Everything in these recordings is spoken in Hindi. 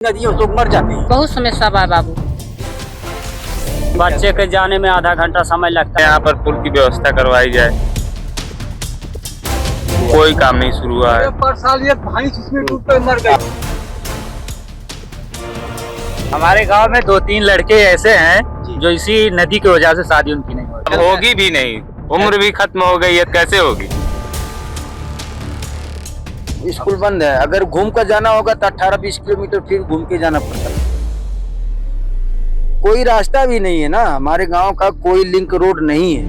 नदियों तो मर जाते हैं। बहुत समस्या बा बाबू। बच्चे के जाने में आधा घंटा समय लगता है। यहाँ पर पुल की व्यवस्था करवाई जाए। कोई काम नहीं शुरू हुआ है। पर साल ये भैंस इसमें डूब कर मर गई। हमारे गांव में 2-3 लड़के ऐसे हैं जो इसी नदी की वजह से शादी उनकी नहीं होती। अब होगी भी नहीं, उम्र भी खत्म हो गई है, कैसे होगी। स्कूल बंद है, अगर घूम कर जाना होगा तो 18-20 किलोमीटर फिर घूम के जाना पड़ता है। कोई रास्ता भी नहीं है ना, हमारे गांव का कोई लिंक रोड नहीं है।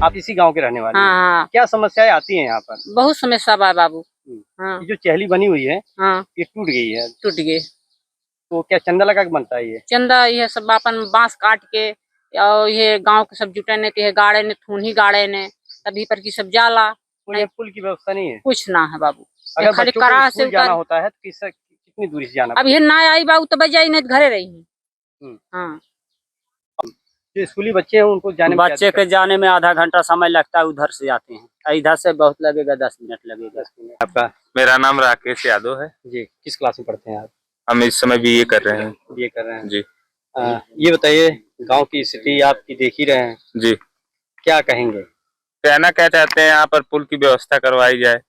आप इसी गांव के रहने वाले हैं। हाँ, क्या समस्याएं आती हैं यहाँ पर? बहुत समस्या बा बाबू। हाँ, ये जो चहली बनी हुई है हाँ, ये टूट गई है, टूट गए। तो क्या चंदा लगा के बनता है ये? चंदा ये सब अपन बांस काट के और ये गांव के सब जुटने के गाड़े ने थूनी गाड़े ने तभी पर की सब जाला। कोई ये पुल की व्यवस्था नहीं है? कुछ ना है बाबू। अगर खाली बच्चों को करा स्कूल से जाना उतर होता है तो कितनी दूरी से जाना अब ये ना आई बाबू तो बजाई नहीं तो घरे रही हूँ। हाँ, जो स्कूली बच्चे हैं उनको जाने में क्या बच्चे के जाने में आधा घंटा समय लगता है, उधर से जाते हैं। इधर से बहुत लगेगा, 10 मिनट लगेगा। दिक्कत? आपका मेरा नाम राकेश यादव है। जी, किस क्लास में पढ़ते हैं आप? हम इस समय बीए कर रहे हैं। बीए कर रहे हैं जी ये बताइए, गांव की स्थिति आपकी देख ही रहे हैं, जी। क्या कहेंगे? कहना क्या चाहते हैं, यहाँ पर पुल की व्यवस्था करवाई जाए।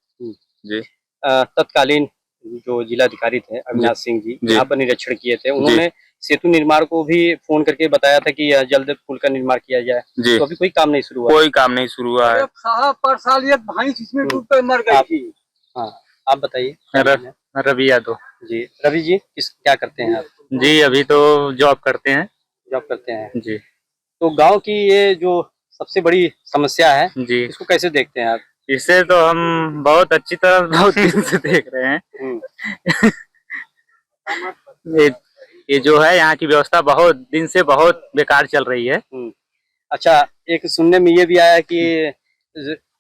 जी तत्कालीन जो जिलाधिकारी थे अविनाश सिंह जी जी। यहाँ पर निरीक्षण किए थे, उन्होंने सेतु निर्माण को भी फोन करके बताया था कि जल्द पुल का निर्माण किया जाए, जी। तो अभी कोई काम नहीं शुरू हुआ। कोई काम नहीं शुरू हुआ है। पर साल ये भैंस इसमें डूब कर मर गई थी। हाँ, आप बताइए। रवि यादव जी, रवि जी क्या करते हैं आप? जी, अभी तो जॉब करते हैं। जॉब करते हैं जी तो गांव की ये जो सबसे बड़ी समस्या है जी, इसको कैसे देखते हैं आप? इसे तो हम बहुत अच्छी तरह बहुत दिन से देख रहे हैं। ये, ये जो है यहाँ की व्यवस्था बहुत दिन से बहुत बेकार चल रही है। अच्छा, एक सुनने में ये भी आया कि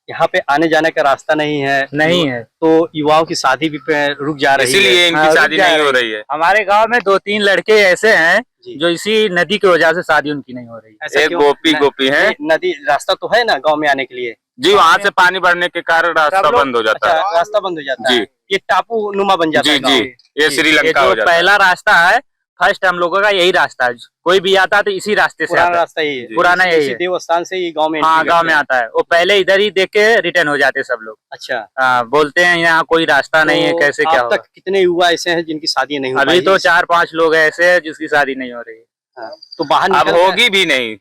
यहाँ पे आने जाने का रास्ता नहीं है, तो युवाओं की शादी भी रुक जा रही है, इसीलिए इनकी शादी नहीं हो रही है। हमारे गांव में 2-3 लड़के ऐसे हैं जो इसी नदी की वजह से शादी उनकी नहीं हो रही है। ऐसा एक क्यों? गोपी है नदी रास्ता तो है ना गांव में आने के लिए जी, वहाँ से पानी बढ़ने के कारण रास्ता बंद हो जाता है। अच्छा, रास्ता बंद हो जाता जी। है, ये टापू नुमा बन जाता जी है गाँव। जी, ये श्रीलंका जो हो जाता है। पहला रास्ता है, फर्स्ट हम लोगों का यही रास्ता है। कोई भी आता है तो इसी रास्ते से पुराना आता है। रास्ता यही है, पुराना यही इसी है। देवस्थान से ही गांव में हाँ, एंट्री गांव करते में हैं। आता है। वो पहले इधर ही देख के रिटर्न हो जाते सब लोग। अच्छा, बोलते हैं यहाँ कोई रास्ता नहीं है, कैसे क्या अब होगा। तक कितने युवा ऐसे हैं जिनकी शादी नहीं हो अभी पाई? तो 4-5 लोग ऐसे हैं जिसकी शादी नहीं हो रही है। हाँ, तो बाहर अब निकल होगी भी नहीं,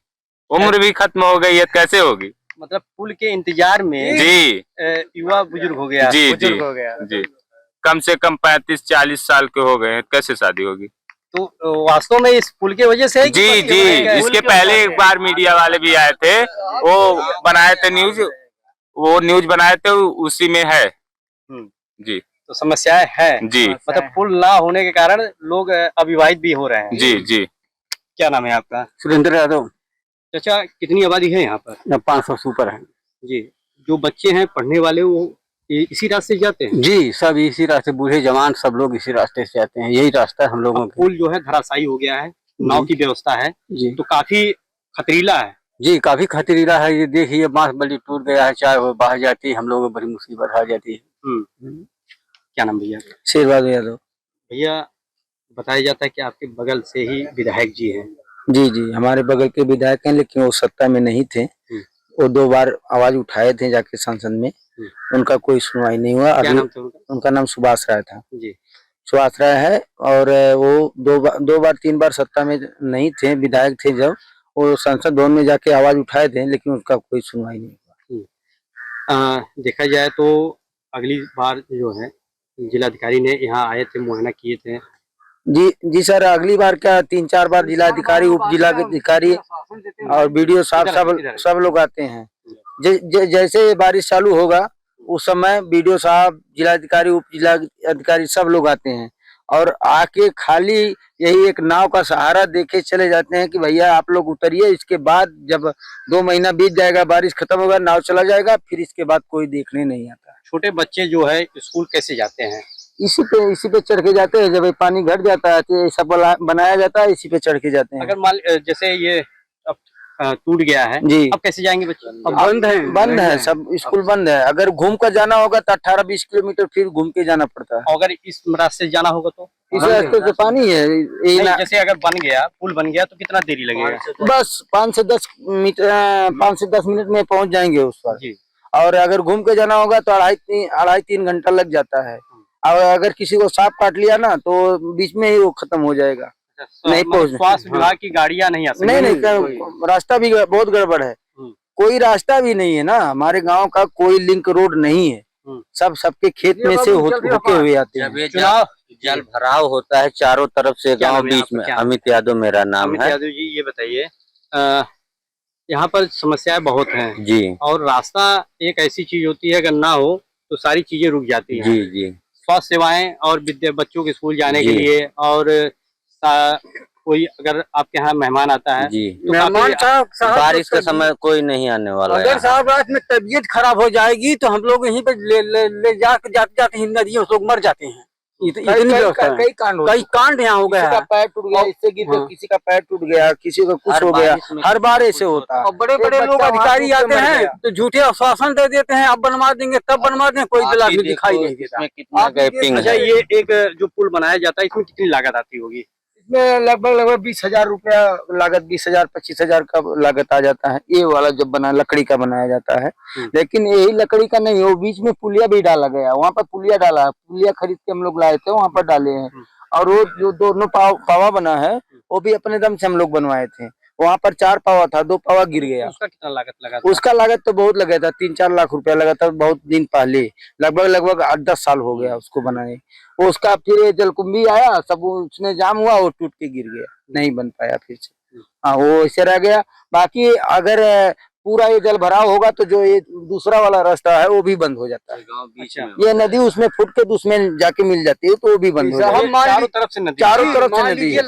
उम्र भी खत्म हो गई है, कैसे होगी। मतलब पुल के इंतजार में जी युवा बुजुर्ग हो गया। जी जी बुजुर्ग हो गया। जी, कम से कम 35-40 साल के हो गए हैं, कैसे शादी होगी। तो वास्तव में इस पुल की वजह से है कि जी पति जी, हो गया है? इसके पहले एक बार मीडिया वाले भी आए थे, वो बनाए थे न्यूज, वो न्यूज बनाए थे, उसी में है। जी तो समस्याएं है जी मतलब पुल ना होने के कारण लोग अविवाहित भी हो रहे हैं। जी जी। क्या नाम है आपका? सुरेंद्र यादव। चाचा, कितनी आबादी है यहाँ पर? 500 से ऊपर है जी। जो बच्चे हैं पढ़ने वाले वो इसी रास्ते से जाते हैं? जी, सब इसी रास्ते, बूढ़े जवान सब लोग इसी रास्ते से आते हैं। यही रास्ता है हम लोगों का। पुल जो है धराशायी हो गया है, नाव की व्यवस्था है जी तो काफी खतरीला है। जी, काफी खतरीला है। ये देखिए, बांस बल्ली टूट गया है, चाहे वो बाहर जाती है, हम लोगों को बड़ी मुसीबत आ जाती है। क्या नाम भैया? शेरबाज यादव। भैया, बताया जाता है कि आपके बगल से ही विधायक जी हैं। जी जी, हमारे बगल के विधायक हैं, लेकिन वो सत्ता में नहीं थे। वो 2 बार आवाज उठाए थे जाके संसद में, उनका कोई सुनवाई नहीं हुआ। क्या नाम था उनका? उनका नाम सुभाष राय था जी। सुभाष राय है, और वो 2 बार 3 बार सत्ता में नहीं थे, विधायक थे। जब वो संसद भवन में जाके आवाज उठाए थे, लेकिन उनका कोई सुनवाई नहीं हुआ। देखा जाए तो अगली बार जो है जिलाधिकारी ने यहाँ आए थे, मुआयना किए थे। जी जी सर, अगली बार क्या 3-4 बार जिलाधिकारी, उप जिलाधिकारी और बीडीओ साहब सब लोग आते हैं। जैसे बारिश चालू होगा उस समय बीडीओ साहब, जिलाधिकारी, उप जिलाधिकारी सब लोग आते हैं और आके खाली यही एक नाव का सहारा देके चले जाते हैं कि भैया आप लोग उतरिए। इसके बाद जब 2 महीना बीत जाएगा, बारिश खत्म होगा, नाव चला जाएगा, फिर इसके बाद कोई देखने नहीं आता। छोटे बच्चे जो है स्कूल कैसे जाते हैं? इसी पे चढ़ के जाते हैं। जब पानी घट जाता है तो ऐसा बनाया जाता है, इसी पे चढ़ के जाते हैं। अगर मान जैसे ये अब टूट गया है, जी। अब कैसे जाएंगे बच्चे? बंद है, सब स्कूल बंद है। अगर घूम कर जाना होगा तो 18-20 किलोमीटर फिर घूम के जाना पड़ता है। अगर इस रास्ते से जाना होगा तो इस रास्ते से पानी है, नहीं, जैसे अगर बन गया, पुल बन गया तो कितना देरी लगेगा? बस 5 से 10 मिनट में पहुंच जाएंगे उस पर। जी। और अगर घूम के जाना होगा तो 2.5-3 घंटा लग जाता है। और अगर किसी को सांप काट लिया ना तो बीच में ही वो खत्म हो जाएगा। नहीं पहुंच, स्वास्थ्य विभाग की गाड़ियां नहीं आ सकती? नहीं, रास्ता भी बहुत गड़बड़ है। कोई रास्ता भी नहीं है ना, हमारे गांव का कोई लिंक रोड नहीं है। सब सबके खेत में से होके हुए आते हैं। चुनाव जल भराव होता है चारों तरफ से, गांव बीच में। अमित यादव मेरा नाम अमित है। यादव जी, ये बताइए, यहाँ पर समस्याएं बहुत हैं जी और रास्ता एक ऐसी चीज होती है, अगर ना हो तो सारी चीजें रुक जाती हैं। जी जी। स्वास्थ्य सेवाएं और बच्चों के स्कूल जाने के जी। लिए, और कोई अगर आपके यहाँ मेहमान आता है जी, तो काफी बारिश का समय कोई नहीं आने वाला है। अगर साहब रात में तबीयत खराब हो जाएगी तो हम लोग यहीं पे ले जाते ही नदियों से मर जाते हैं। कई कांड यहाँ हो गया। किसी का पैर टूट गया, इससे गिर गया, किसी का पैर टूट गया, किसी का कुछ हो गया। हर बार ऐसे होता है। और बड़े बड़े लोग अधिकारी आते हैं तो झूठे आश्वासन दे देते हैं, अब बनवा देंगे तब बनवा देंगे, कोई दिला भी दिखाई नहीं देता। कितना गैपिंग अच्छा, है। ये एक जो पुल बनाया जाता है, इसमें कितनी लागत आती होगी? इसमें लगभग 20,000 रुपया लागत, 20,000-25,000 का लागत आ जाता है। ये वाला जब लकड़ी का बनाया जाता है। लेकिन यही लकड़ी का नहीं, वो बीच में पुलिया भी डाला गया, वहाँ पर पुलिया डाला है। पुलिया खरीद के हम लोग लाए थे, वहाँ पर डाले हैं। और वो जो दोनों पावा बना है वो भी अपने दम से हम लोग बनवाए थे। वहाँ पर 4 पावा था, 2 पावा गिर गया। उसका कितना लागत लगा था? उसका लागत तो बहुत लगा था, 3-4 लाख रुपया लगा था बहुत दिन पहले। लगभग 8-10 साल हो गया उसको बनाए। उसका फिर जलकुंभी आया, सब उसने जाम हुआ, वो टूट के गिर गया, नहीं बन पाया फिर से। हाँ, वो ऐसे रह गया। बाकी अगर पूरा ये जल भराव होगा तो जो ये दूसरा वाला रास्ता है वो भी बंद हो जाता है। ये नदी उसमें फुट के उसमें जाके मिल जाती है तो वो भी बंद हो जाता है। चारों तरफ से नदी, चारों तरफ से नदी है,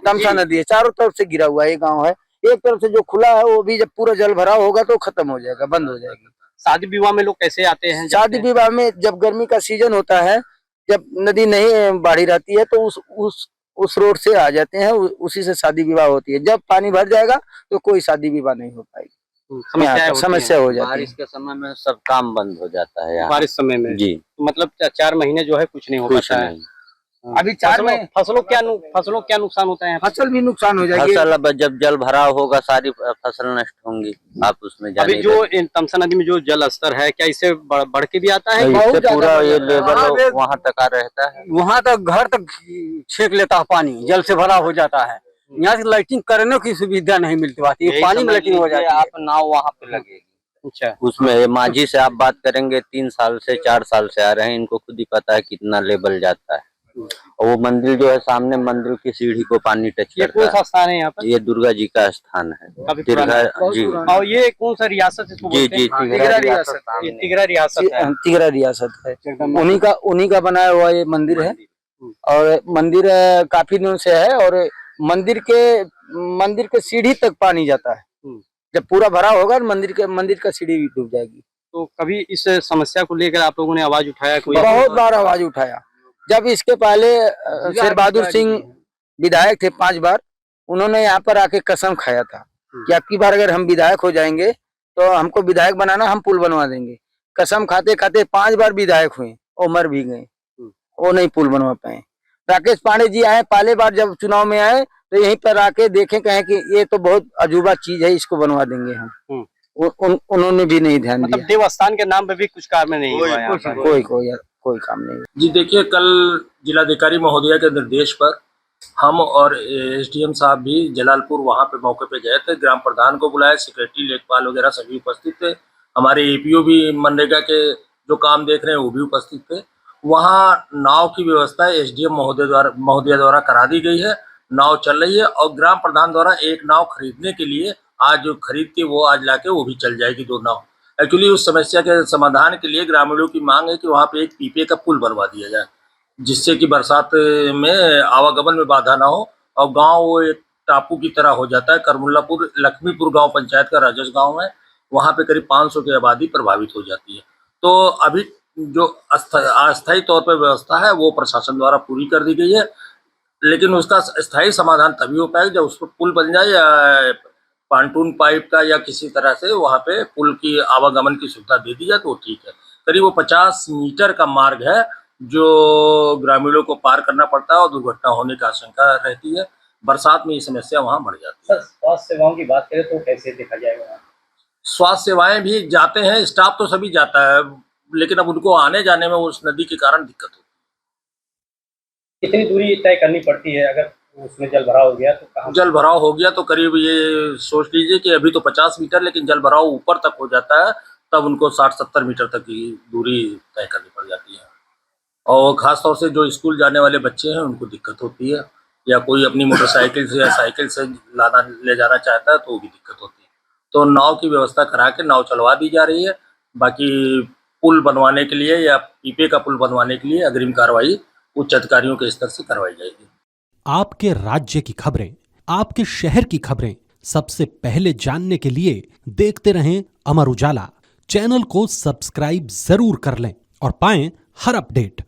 तमसा नदी है, चारों तरफ से गिरा हुआ है। ये गाँव है, एक तरफ से जो खुला है वो भी जब पूरा जल भराव होगा तो खत्म हो जाएगा, बंद हो जाएगी। शादी विवाह में लोग कैसे आते हैं? शादी विवाह में जब गर्मी का सीजन होता है, जब नदी नहीं बाढ़ी रहती है तो उस रोड से आ जाते हैं, उसी से शादी विवाह होती है। जब पानी भर जाएगा तो कोई शादी विवाह नहीं हो पाएगी, समस्या हो जाती है। बारिश के समय में सब काम बंद हो जाता है यहाँ। बारिश समय में जी, तो मतलब 4 महीने जो है कुछ नहीं हो पाता है। अभी 4 महीने फसलों क्या नुकसान होता है? फसल भी नुकसान हो जाएगी। फसल अब जब जल भराव होगा सारी फसल नष्ट होंगी। आप उसमें अभी जो तमसा नदी में जो जल स्तर है, क्या इससे बढ़ के भी आता है? इससे पूरा ये लेवल वहाँ तक आ रहता है, वहाँ तक घर तक छेक लेता है पानी, जल से भरा हो जाता है। यहाँ से लाइटिंग करने की सुविधा नहीं मिलती, बात ये पानी में लाइटिंग हो जाती है। आप नाव वहाँ पे लगेगी। अच्छा, उसमें मांझी से आप बात करेंगे, 3 साल से 4 साल से आ रहे हैं, इनको खुद ही पता है कितना लेवल जाता है। और वो मंदिर जो है सामने, मंदिर की सीढ़ी को पानी टच करता है। ये कौन सा स्थान है यहाँ पर? ये दुर्गा जी का स्थान है। जी, और ये कौन सा रियासत इसको बोलते हैं? तिगरा रियासत। ये तिगरा रियासत है। तिगरा रियासत है, उन्हीं का बनाया हुआ ये मंदिर है। और मंदिर काफी दिनों से है, और मंदिर के सीढ़ी तक पानी जाता है। जब पूरा भरा होगा मंदिर का सीढ़ी भी डूब जाएगी। तो कभी इस समस्या को लेकर आप लोगों ने आवाज उठाया? कोई बहुत बार आवाज उठाया। जब इसके पहले शेर बहादुर सिंह विधायक थे 5 बार, उन्होंने यहाँ पर आके कसम खाया था कि अब की बार अगर हम विधायक हो जाएंगे तो हमको विधायक बनाना, हम पुल बनवा देंगे। कसम खाते खाते 5 बार विधायक हुए और मर भी गए, वो नहीं पुल बनवा पाए। राकेश पांडे जी आए पहले बार, जब चुनाव में आए तो यहीं पर आके देखे, कहें कि ये तो बहुत अजूबा चीज है, इसको बनवा देंगे हम। उन्होंने भी नहीं ध्यान दिया। मतलब देवस्थान के नाम पे भी कुछ काम नहीं हुआ यहाँ पर? कोई काम नहीं। जी देखिए, कल जिलाधिकारी महोदया के निर्देश पर हम और एसडीएम साहब भी जलालपुर वहाँ पे मौके पे गए थे। ग्राम प्रधान को बुलाया, सेक्रेटरी, लेखपाल वगैरह सभी उपस्थित थे। हमारे एपीओ भी मनरेगा के जो काम देख रहे हैं वो भी उपस्थित थे। वहाँ नाव की व्यवस्था एसडीएम महोदया द्वारा करा दी गई है, नाव चल रही है। और ग्राम प्रधान द्वारा एक नाव खरीदने के लिए आज खरीद के वो आज लाके वो भी चल जाएगी, 2 नाव। एक्चुअली उस समस्या के समाधान के लिए ग्रामीणों की मांग है कि वहाँ पे एक पीपे का पुल बनवा दिया जाए, जिससे कि बरसात में आवागमन में बाधा ना हो और गांव वो एक टापू की तरह हो जाता है। करमुल्लापुर लक्ष्मीपुर गांव पंचायत का राजस्व गांव है, वहाँ पे करीब 500 की आबादी प्रभावित हो जाती है। तो अभी जो अस्थायी तौर पर व्यवस्था है वो प्रशासन द्वारा पूरी कर दी गई है, लेकिन उसका स्थायी समाधान तभी हो पाएगा जब उस पर पुल बन जाए या पांटून पाइप का या किसी तरह से वहाँ पे पुल की आवागमन की सुविधा दे दी जाए तो ठीक है। करीब वो 50 मीटर का मार्ग है जो ग्रामीणों को पार करना पड़ता है और दुर्घटना होने की आशंका रहती है। बरसात में ये समस्या वहाँ बढ़ जाती है। सर, स्वास्थ्य सेवाओं की बात करें तो कैसे देखा जाएगा? स्वास्थ्य सेवाएं भी जाते हैं, स्टाफ तो सभी जाता है, लेकिन अब उनको आने जाने में उस नदी के कारण दिक्कत होती है। कितनी दूरी तय करनी पड़ती है अगर उसमें जल भराव हो गया तो? कहाँ जल भराव हो गया तो करीब ये सोच लीजिए कि अभी तो 50 मीटर, लेकिन जल भराव ऊपर तक हो जाता है तब उनको 60-70 मीटर तक की दूरी तय करनी पड़ जाती है। और खास तौर से जो स्कूल जाने वाले बच्चे हैं उनको दिक्कत होती है, या कोई अपनी मोटरसाइकिल से या साइकिल से ले जाना चाहता है तो वो भी दिक्कत होती है। तो नाव की व्यवस्था करा के नाव चलवा दी जा रही है। बाकी पुल बनवाने के लिए या पीपे का पुल बनवाने के लिए अग्रिम कार्रवाई उच्च अधिकारियों के स्तर से करवाई जाएगी। आपके राज्य की खबरें, आपके शहर की खबरें सबसे पहले जानने के लिए देखते रहें अमर उजाला। चैनल को सब्सक्राइब जरूर कर लें और पाएं हर अपडेट।